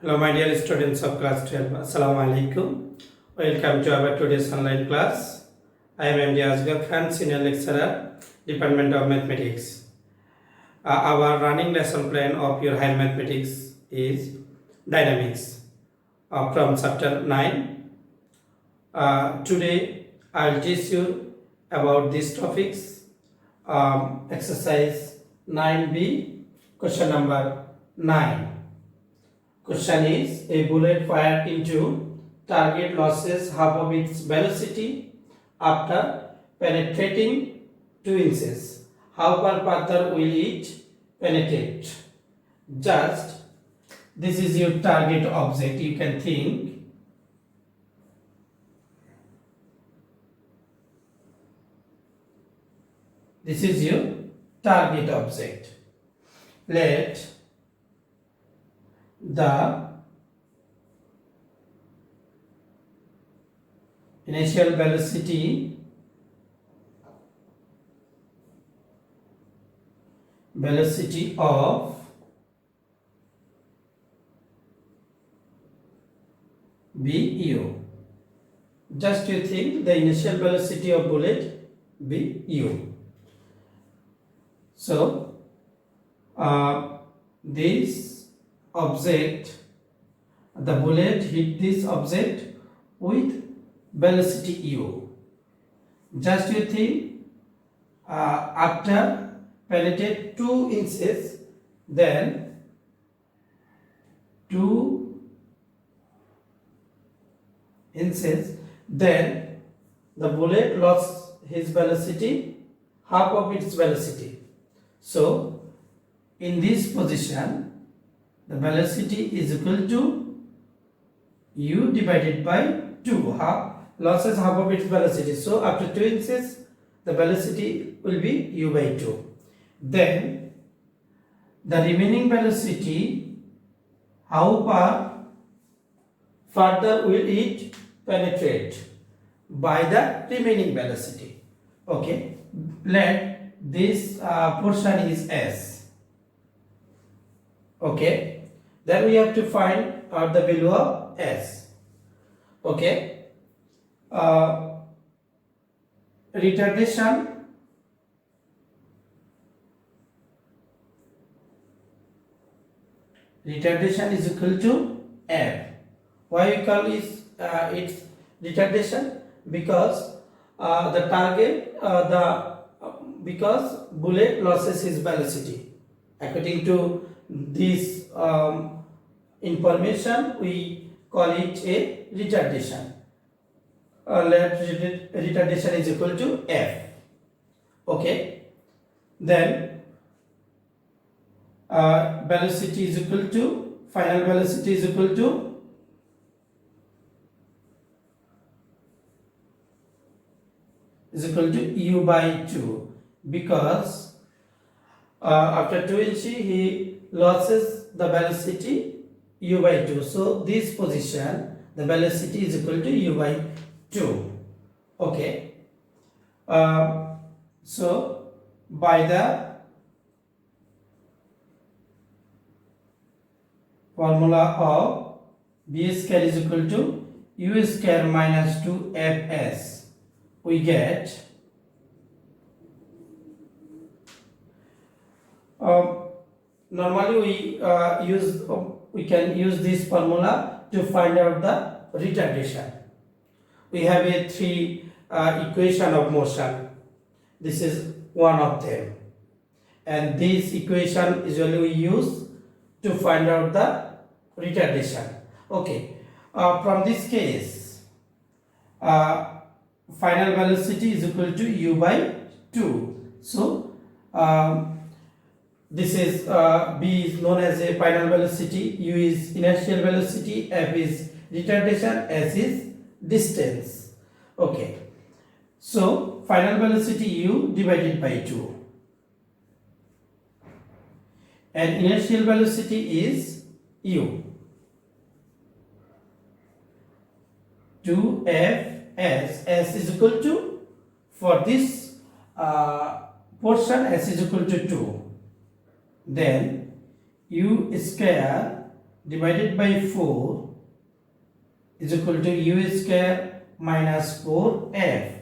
Hello, my dear students of class 12. Assalamu alaikum. Welcome to our today's online class. I am MD Asghar Khan, Senior Lecturer, Department of Mathematics. Our running lesson plan of your higher mathematics is dynamics from chapter 9. Today, I will teach you about these topics. Exercise 9b, question number 9. Question is, a bullet fired into target loses half of its velocity after penetrating 2 inches. How far further will it penetrate? Just, this is your target object. You can think. This is your target object. Let the initial velocity of be u. Just you think the initial velocity of bullet be u. So this object, the bullet hit this object with velocity u. Just you think after penetrate 2 inches, then 2 inches, then the bullet lost his velocity, half of its velocity. So in this position, the velocity is equal to u divided by 2. Losses half of its velocity. So after 2 inches, the velocity will be u by 2. Then the remaining velocity, how far further will it penetrate? By the remaining velocity. Okay. Let this portion is s. Okay. Then we have to find out the value of s. Okay. Retardation is equal to f. Why we call it its retardation? Because the target because bullet loses its velocity. According to this information, we call it a retardation. Let retardation is equal to f. Okay. Then velocity is equal to, final velocity is equal to u by 2, because after 2 inches he loses the velocity u by 2. So this position, the velocity is equal to u by 2. Okay. So by the formula of b square is equal to u square minus 2fs, we get normally we can use this formula to find out the retardation. We have a 3 equation of motion. This is one of them, and this equation usually we use to find out the retardation. Okay. From this case, final velocity is equal to u by 2. So this is b is known as a final velocity, u is inertial velocity, f is retardation, s is distance. Okay. So final velocity u divided by 2, and inertial velocity is u. 2fs, s is equal to, for this portion s is equal to 2. Then u square divided by 4 is equal to u square minus 4f.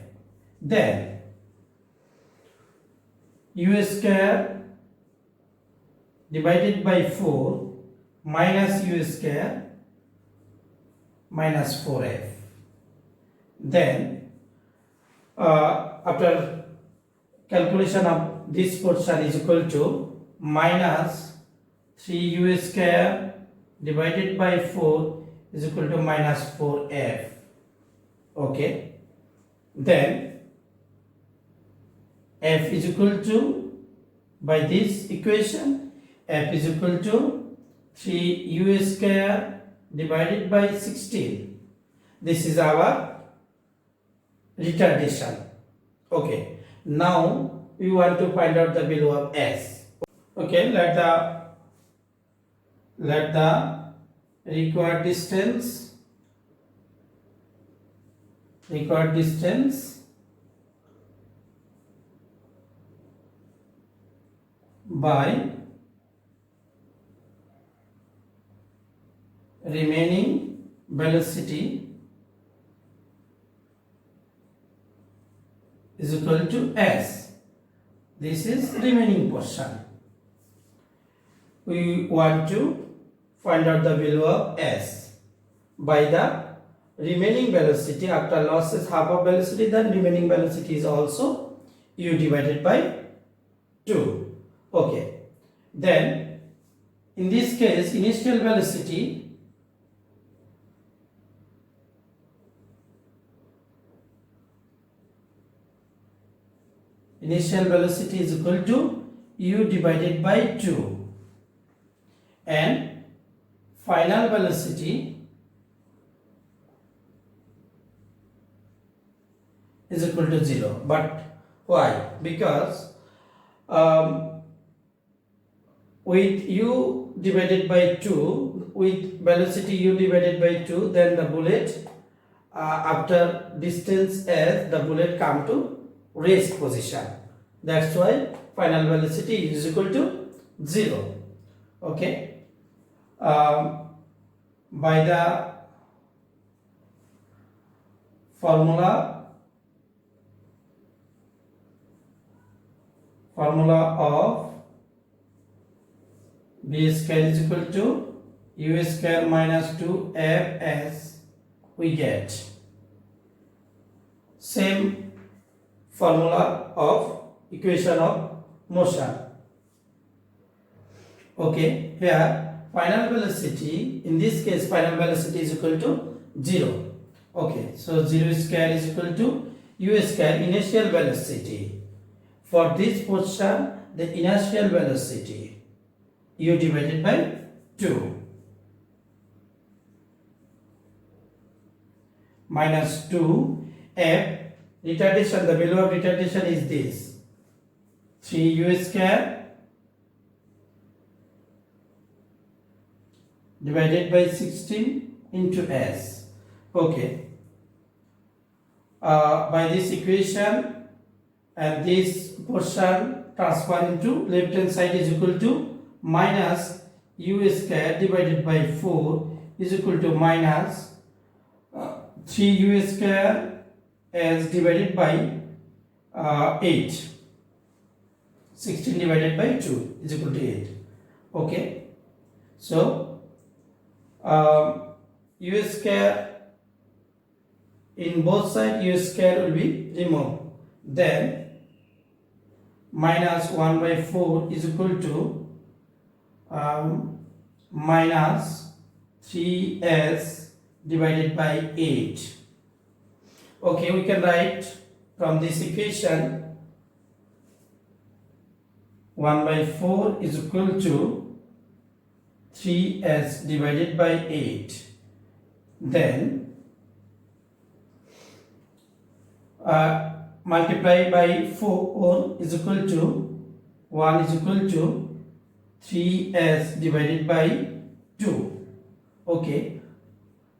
Then u square divided by 4 minus u square minus 4f. Then after calculation of this portion is equal to minus 3u square divided by 4 is equal to minus 4f. Okay. Then f is equal to, by this equation, f is equal to 3u square divided by 16. This is our retardation. Okay. Now we want to find out the value of s. Okay, let the required distance by remaining velocity is equal to s. This is remaining portion. We want to find out the value of s by the remaining velocity. After losses half of velocity, then remaining velocity is also u divided by 2. Okay. Then in this case, initial velocity is equal to u divided by 2, and final velocity is equal to 0. But why? Because with u divided by 2, with velocity u divided by 2, then the bullet after distance s, the bullet come to rest position. That's why final velocity is equal to 0. Okay. By the formula of b square is equal to u square minus 2fs, we get same formula of equation of motion. Okay, here final velocity, in this case final velocity is equal to 0. Okay, so 0 square is equal to u square initial velocity. For this portion, the initial velocity u divided by 2 minus 2 f. Retardation, the value of retardation is this 3u square divided by 16 into s. Okay. By this equation, and this portion transfer into left hand side is equal to minus u square divided by 4 is equal to minus 3u square as divided by 8. 16 divided by 2 is equal to 8. Okay. So u square in both sides, u square will be removed. Then minus 1 by 4 is equal to minus 3s divided by 8. Okay, we can write from this equation 1 by 4 is equal to 3s divided by 8. Then multiply by 4 is equal to 1 is equal to 3s divided by 2. Okay,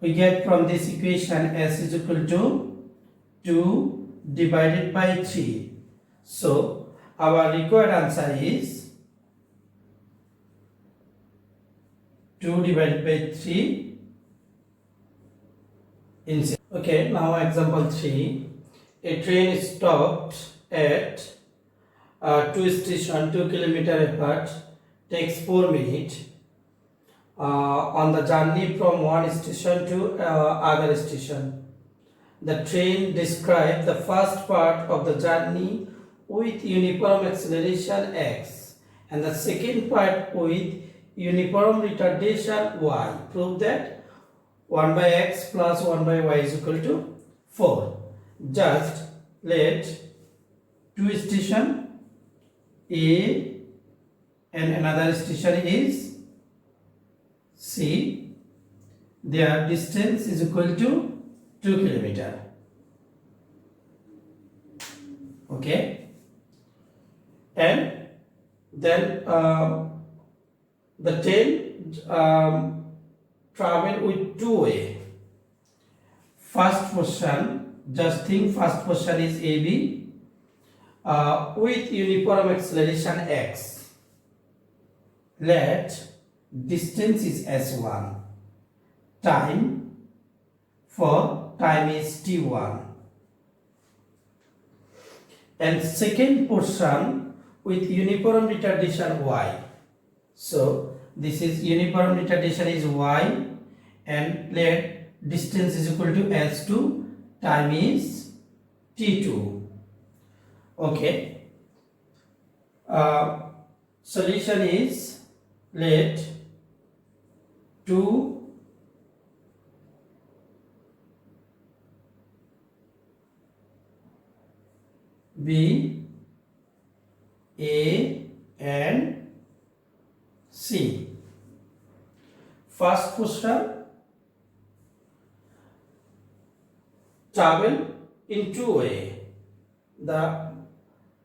we get from this equation s is equal to 2 divided by 3. So our required answer is 2 2 divided by 3 in. Okay, now example 3. A train stopped at two stations 2 kilometers apart, takes 4 minutes. On the journey from one station to other station. The train describes the first part of the journey with uniform acceleration x and the second part with uniform retardation y. Prove that 1 by x plus 1 by y is equal to 4. Just let two station A and another station is C. Their distance is equal to 2 kilometers. Okay, and then the train travel with two way. First portion, just think first portion is AB with uniform acceleration x. Let distance is s1. Time is t1. And second portion with uniform retardation y. So this is uniform retardation is y, and let distance is equal to s2, time is t2. Okay. Solution is, let 2 B, A and C. First question, travel in two way. The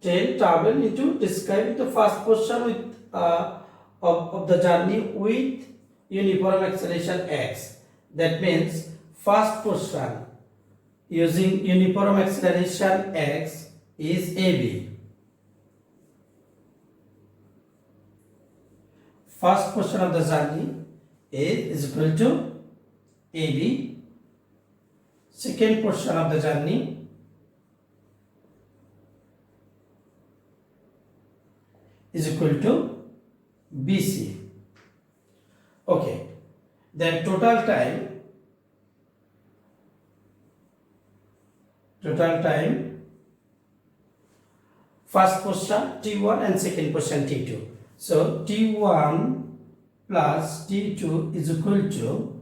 train travel into describing the first portion with of the journey with uniform acceleration x. That means first portion using uniform acceleration x is AB. First portion of the journey is equal to AB. Second portion of the journey is equal to BC. Okay. Then total time first portion T1 and second portion T2. So T1 plus T2 is equal to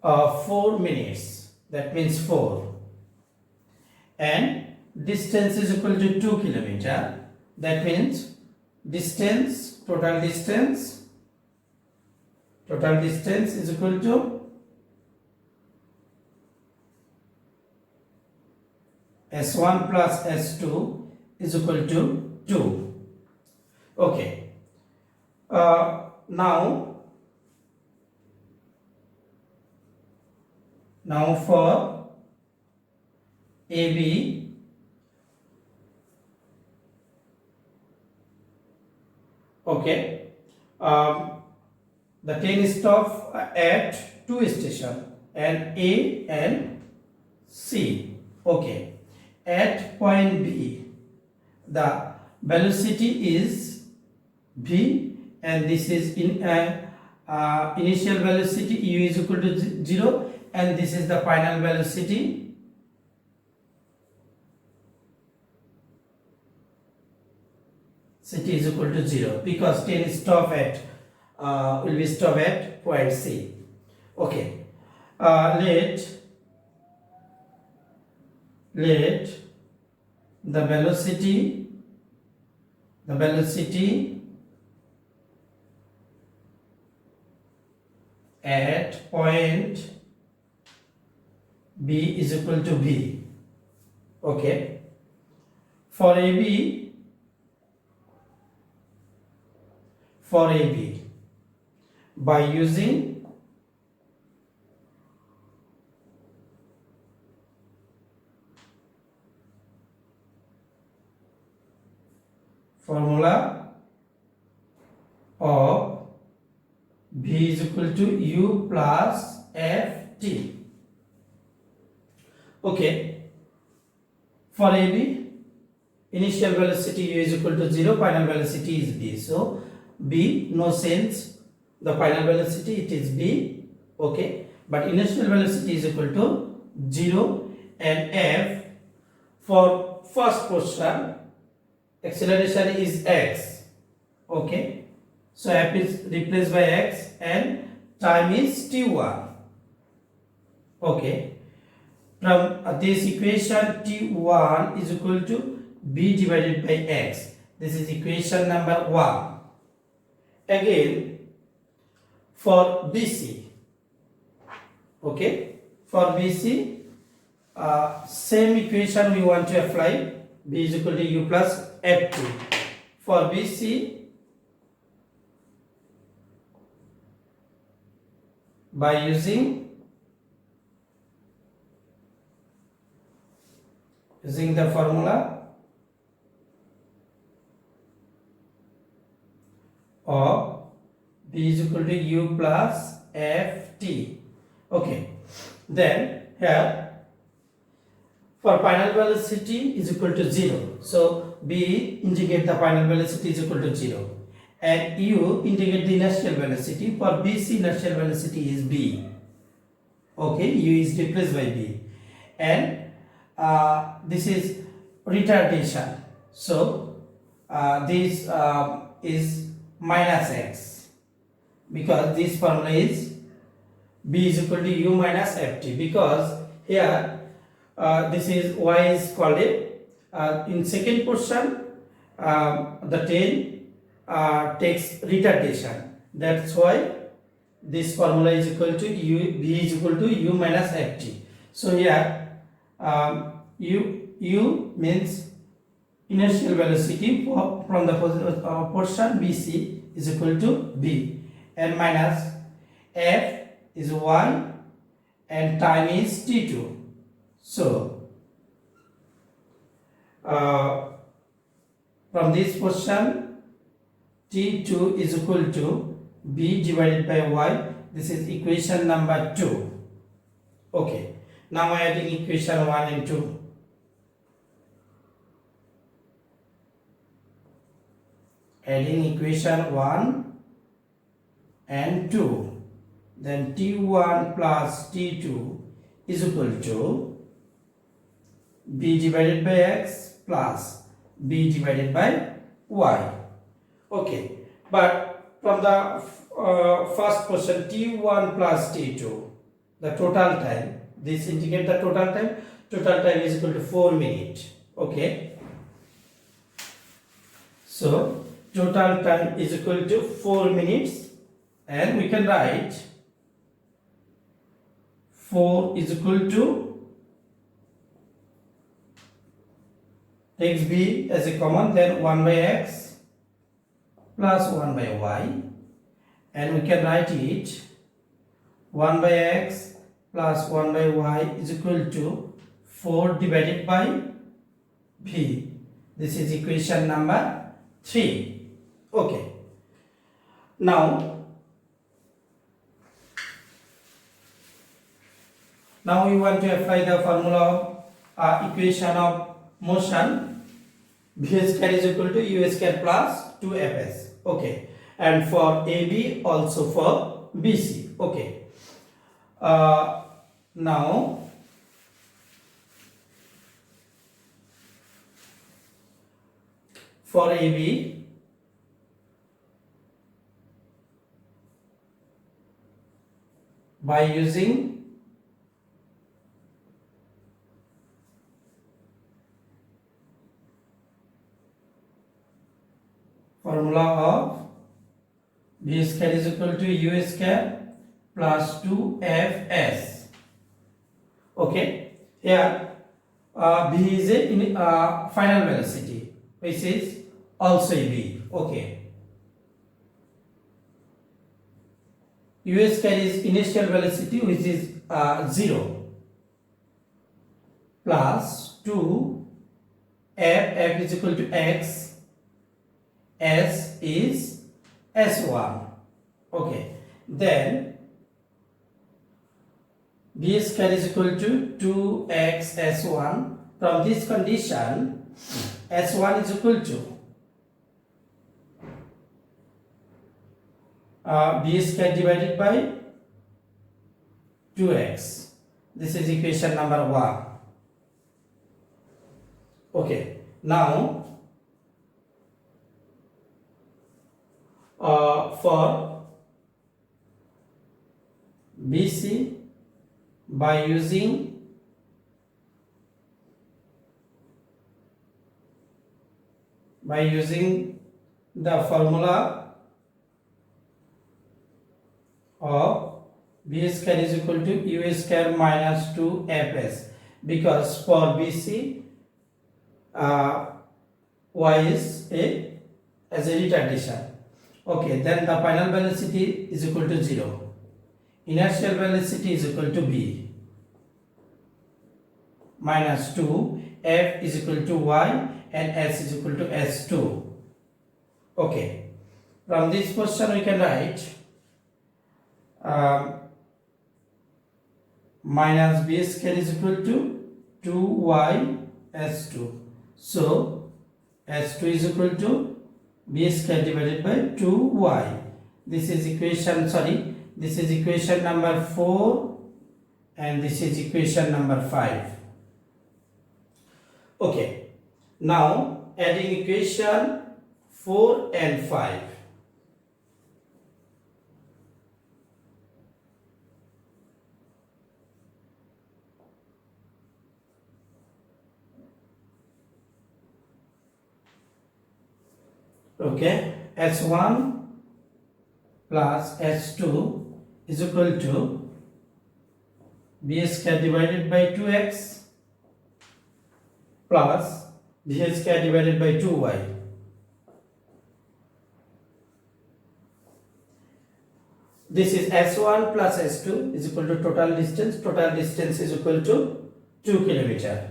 4 minutes. That means 4. And distance is equal to 2 kilometers. That means total distance is equal to S1 plus S2 is equal to 2. Okay. Now for AB, okay, the train stop at two stations, and A and C. Okay. At point B, the velocity is v, and this is in initial velocity u is equal to 0, and this is the final velocity ct is equal to 0, because train stop at will be stop at point C. Okay. Let the velocity at point B is equal to v. Okay. For AB, by using formula of V is equal to U plus Ft. Okay, for AB, initial velocity U is equal to 0, final velocity is B. So B, no sense, the final velocity it is B, okay, but initial velocity is equal to 0, and F, for first portion acceleration is x, okay, so F is replaced by x and time is t1, okay. From this equation, t1 is equal to b divided by x. This is equation number 1. Again, for BC, okay, for BC, same equation we want to apply. B is equal to u plus ft. For BC, by using the formula of B is equal to u plus ft. Okay, then here for final velocity is equal to 0, so B indicate the final velocity is equal to 0, and u indicate the inertial velocity. For BC, inertial velocity is B, okay, u is replaced by B, and this is retardation, so this is minus x, because this formula is B is equal to u minus ft, because here this is y is called it in second portion, the tail takes retardation, that's why this formula is equal to u, B is equal to u minus ft. So here u means inertial velocity from the portion BC is equal to B, and minus f is y, and time is t2. So from this portion, t2 is equal to B divided by y. This is equation number 2. Okay, now I am adding equation 1 and 2. Adding equation 1 and 2, then t1 plus t2 is equal to B divided by x plus B divided by y. Okay, but from the first portion, t1 plus t2, the total time, this indicate the total time. Total time is equal to 4 minutes. Okay, so total time is equal to 4 minutes, and we can write 4 is equal to, takes b as a common, then 1 by x plus 1 by y, and we can write it 1 by x plus 1 by y is equal to 4 divided by v. This is equation number 3. Okay, now we want to apply the formula of equation of motion. V square is equal to u square plus 2fs. Okay, and for AB, also for BC. Okay, now for AB, by using formula of B square is equal to u square plus 2fs. Okay, here B is a final velocity, which is also B. Okay, u square is initial velocity, which is 0, plus 2 f is equal to x, s is s1. Okay, then b square is equal to 2x s1. From this condition, s1 is equal to b square divided by 2x. This is equation number 1. Okay, now for BC, by using the formula of b square is equal to u square minus 2fs, because for BC y is as a retardation. Okay, then the final velocity is equal to 0. Inertial velocity is equal to b minus 2, f is equal to y, and s is equal to s2. Okay, from this question we can write minus b square is equal to 2y s2. So s2 is equal to b square divided by 2y. This is equation number 4, and this is equation number 5. Okay, now adding equation 4 and 5. Okay, s1 plus s2 is equal to b square divided by 2x plus b square divided by 2y. This is s1 plus s2 is equal to total distance. Total distance is equal to 2 kilometer,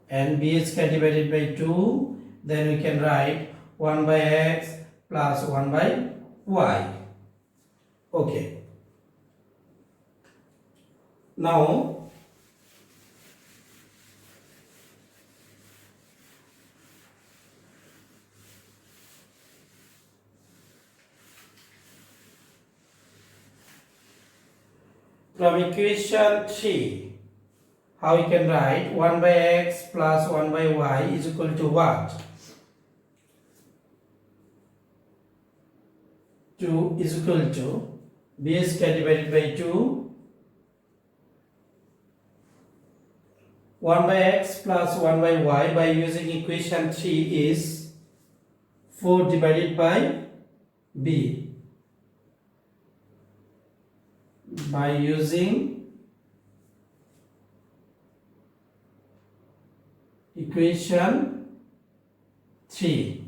and b square divided by 2. Then we can write 1 by x plus 1 by y. Okay, now from equation 3, how we can write 1 by x plus 1 by y is equal to what? 2 is equal to b square divided by 2, 1 by x plus 1 by y. By using equation 3 is 4 divided by b. By using equation 3.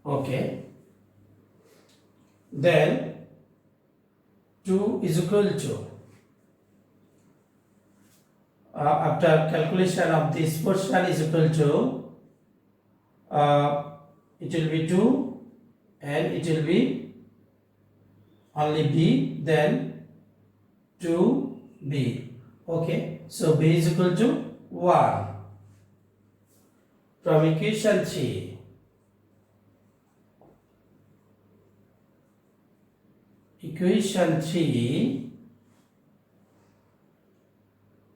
Okay, then 2 is equal to after calculation of this portion is equal to it will be 2, and it will be only b, then 2b. Okay, so b is equal to 1. From equation 3, equation 3,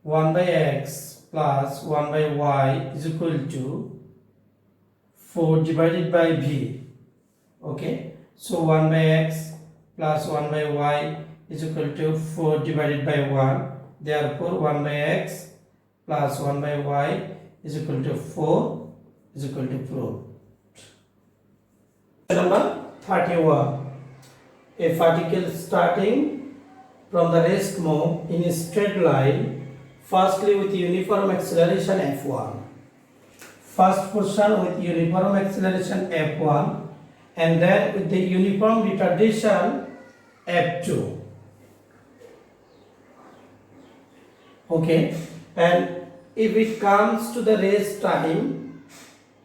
1 by x plus 1 by y is equal to 4 divided by b. Okay, so 1 by x plus 1 by y is equal to 4 divided by 1. Therefore 1 by x plus 1 by y is equal to 4 is equal to proved. Number 31. A particle starting from the rest move in a straight line, firstly with uniform acceleration f1. First portion with uniform acceleration f1, and then with the uniform retardation f2. Okay, and if it comes to the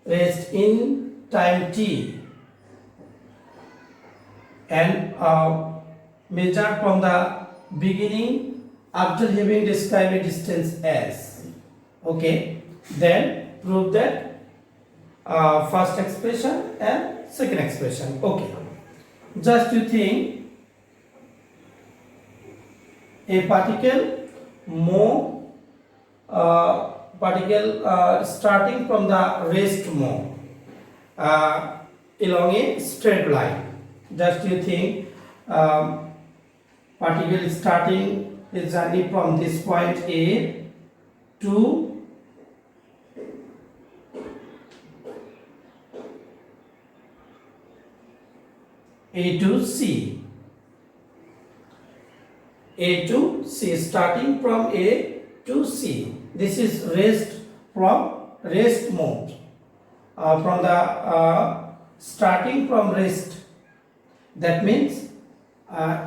rest in time t, and measure from the beginning after having described a distance s. Okay, then prove that first expression and second expression. Okay, just you think a particle starting from the rest move along a straight line. Just you think particle starting its journey from this point A to C. A to C, starting from A to C. This is rest mode. From the starting from rest. That means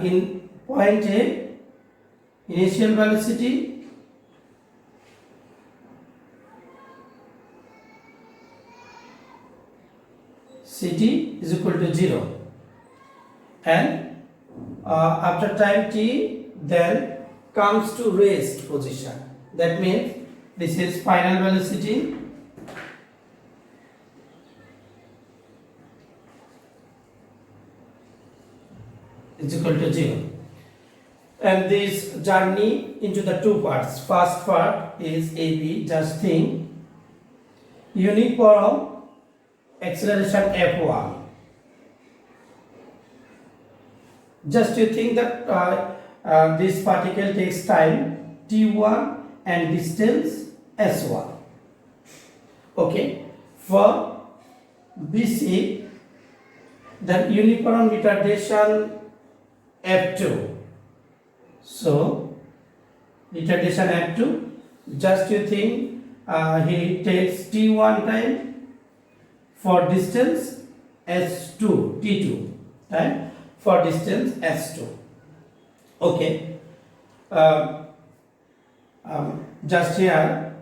in point A, initial velocity Ct is equal to 0, and after time t then comes to rest position. That means this is final velocity is equal to 0, and this journey into the two parts. First part is AB. Just think uniform acceleration F1. Just you think that this particle takes time t1 and distance s1. Okay, for BC, then uniform retardation F2. So retardation F2, just you think he takes t1 time for distance s2, t2 time for distance s2. Okay, just here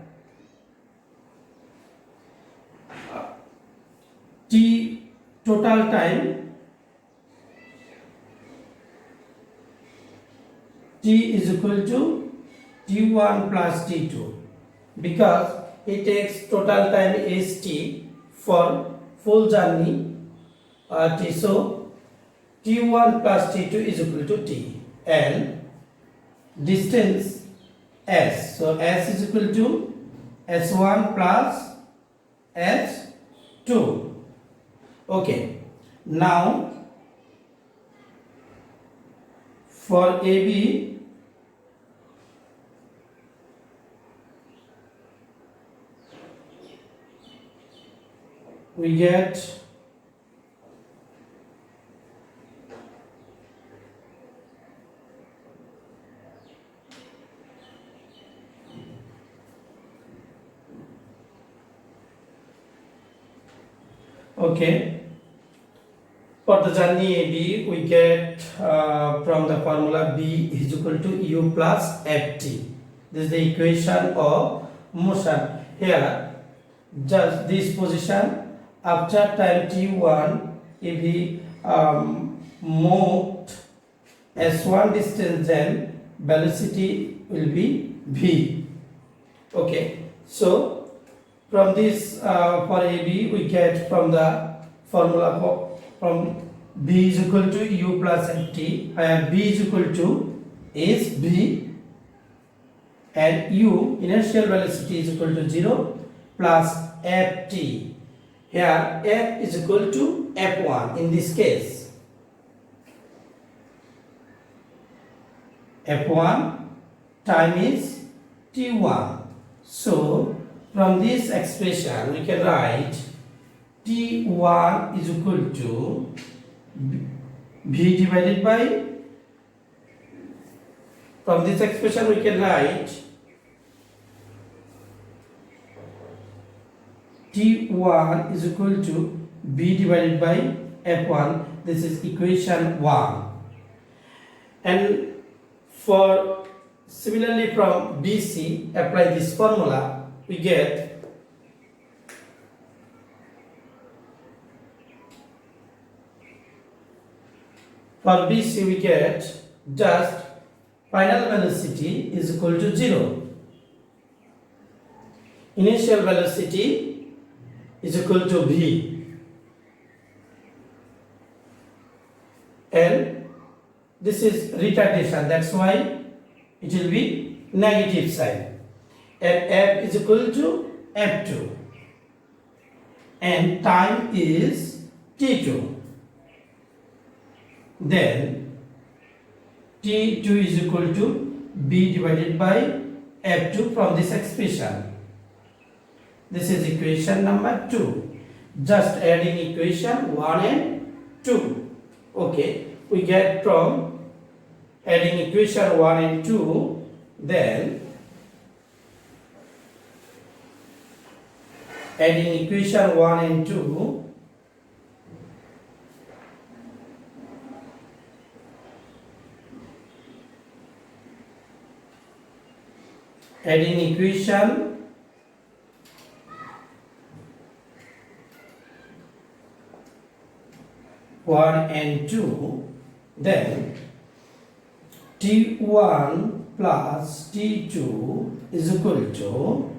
t total time t is equal to t1 plus t2, because it takes total time is t for full journey t. So t1 plus t2 is equal to t, and distance s. So s is equal to s1 plus s2. Okay, now for AB, we get okay. For the journey AB, we get from the formula B is equal to U plus Ft. This is the equation of motion. Here, just this position after time t1, if we moved s1 distance, then velocity will be v. Okay, so from this for AB, we get from the formula from B is equal to U plus Ft, where B is equal to is B and U, inertial velocity, is equal to 0 plus Ft. Here F is equal to F1 in this case. F1 time is T1. So from this expression we can write T1 is equal to V divided by, from this expression we can write T1 is equal to V divided by F1. This is equation 1. And for similarly from BC, apply this formula, we get For BC we get just final velocity is equal to 0. Initial velocity is equal to v, and this is retardation, that's why it will be negative sign, and f is equal to f2, and time is t2. Then t2 is equal to b divided by f2 from this expression. This is equation number 2. Just adding equation 1 and 2. Okay, we get from adding equation 1 and 2, then adding equation 1 and 2, adding equation 1 and 2, then t1 plus t2 is equal to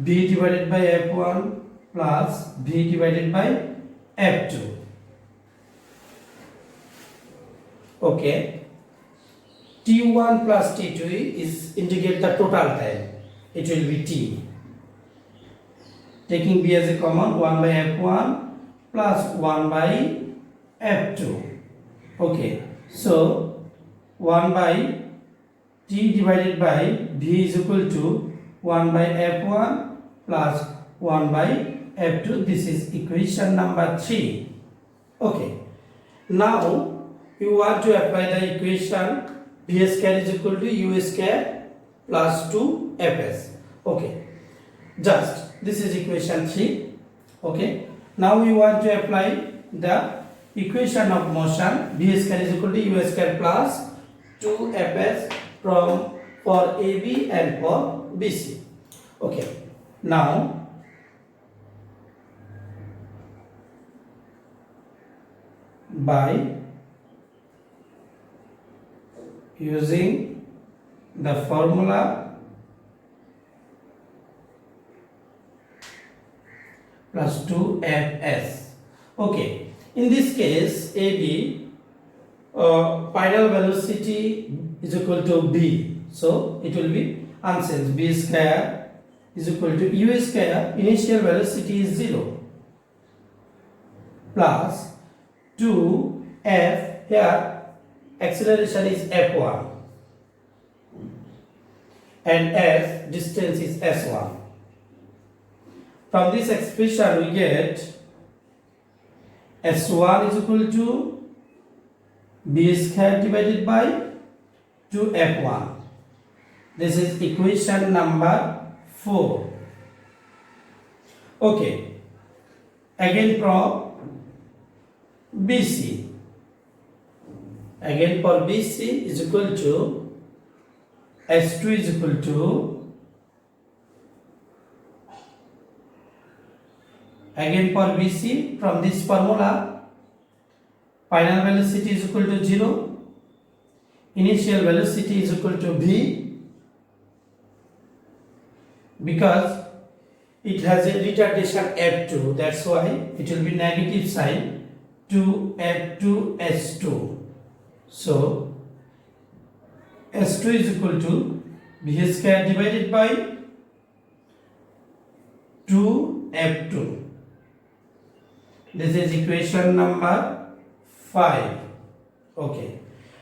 b divided by f1 plus b divided by f2. Okay, t1 plus t2 is indicate the total time, it will be t. Taking b as a common, 1 by f1 plus 1 by f2. Okay, so 1 by t divided by b is equal to 1 by f1 plus 1 by f2. This is equation number 3. Okay, now you want to apply the equation v square is equal to u square plus 2fs. Okay, just this is equation 3. Okay, now we want to apply the equation of motion v square is equal to u square plus 2fs from for AB and for BC. Okay, now by using the formula plus 2fs. Okay, in this case AB final velocity is equal to b, so it will be answers b square is equal to u square, initial velocity is 0, plus 2f, here acceleration is f1 and s distance is s1. From this expression we get s1 is equal to b square divided by 2f1. This is equation number 4. Okay, again from BC, again for BC is equal to s2 is equal to again for BC from this formula final velocity is equal to 0, initial velocity is equal to v, because it has a retardation f2, that's why it will be negative sign to f2 s2. So s2 is equal to v square divided by 2f2. This is equation number 5. Okay,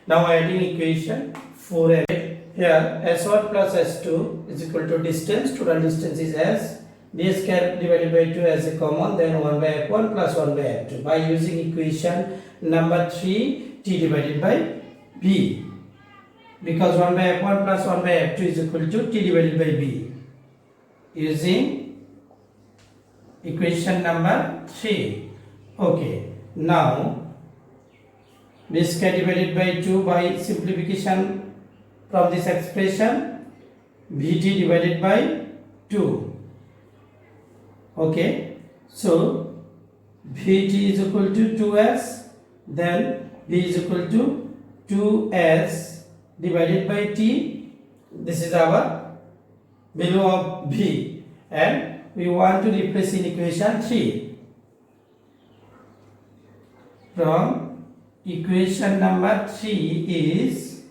now adding equation 4 and 8. Here s1 plus s2 is equal to distance, total distance is s, b square divided by 2 as a common, then 1 by f1 plus 1 by f2. By using equation number 3, t divided by b, because 1 by f1 plus 1 by f2 is equal to t divided by b. Using equation number 3. Okay, now b square divided by 2 by simplification from this expression vt divided by 2. Okay, so Vt is equal to 2s, then v is equal to 2s divided by t. This is our value of v, and we want to replace in equation 3. From equation number 3 is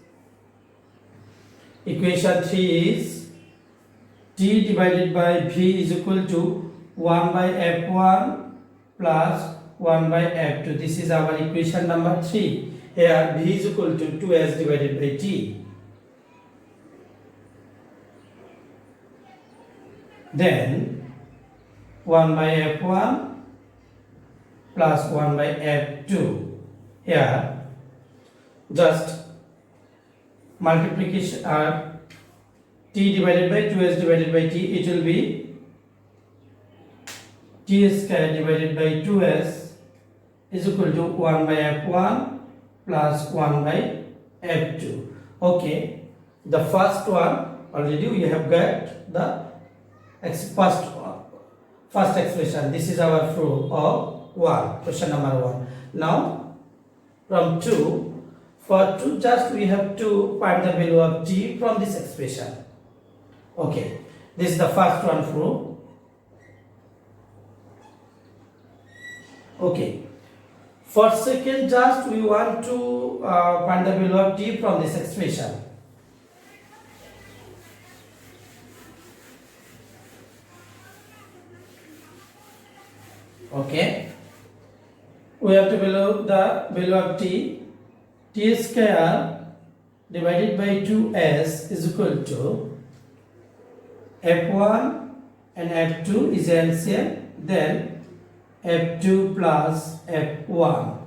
t divided by v is equal to 1 by f1 plus 1 by f2. This is our equation number 3. Here v is equal to 2s divided by t. Then 1 by f1 plus 1 by f2. Here just multiplication t divided by 2s divided by t, it will be t square divided by 2s is equal to 1 by f1 plus 1 by f2. Okay, the first one already we have got the first expression. This is our proof of 1, question number 1. Now from 2, for 2 just we have to find the value of t from this expression. Okay, this is the first one proof. Okay, for second just we want to find the value of t from this expression. Okay, we have to the value of t square divided by 2s is equal to f1 and f2 is LCM, then f2 plus f1.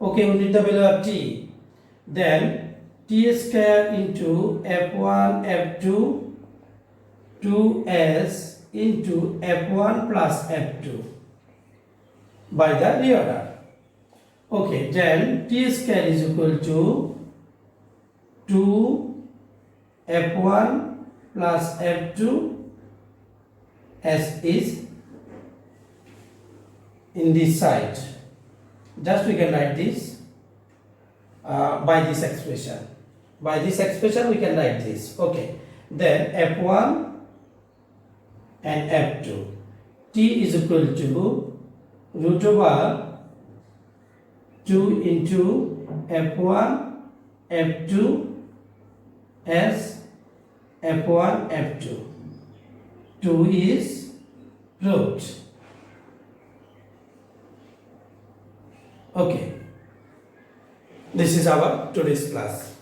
Okay, we need the value of t. Then t square into f1 f2 2s into f1 plus f2 by the reorder. Okay, then t square is equal to 2 f1 plus f2 s is in this side. Just we can write this by this expression. By this expression we can write this. Okay, then f1 and f2. T is equal to root over 2 into f1 f2 s f1 f2. 2 is root. Okay, this is our today's class.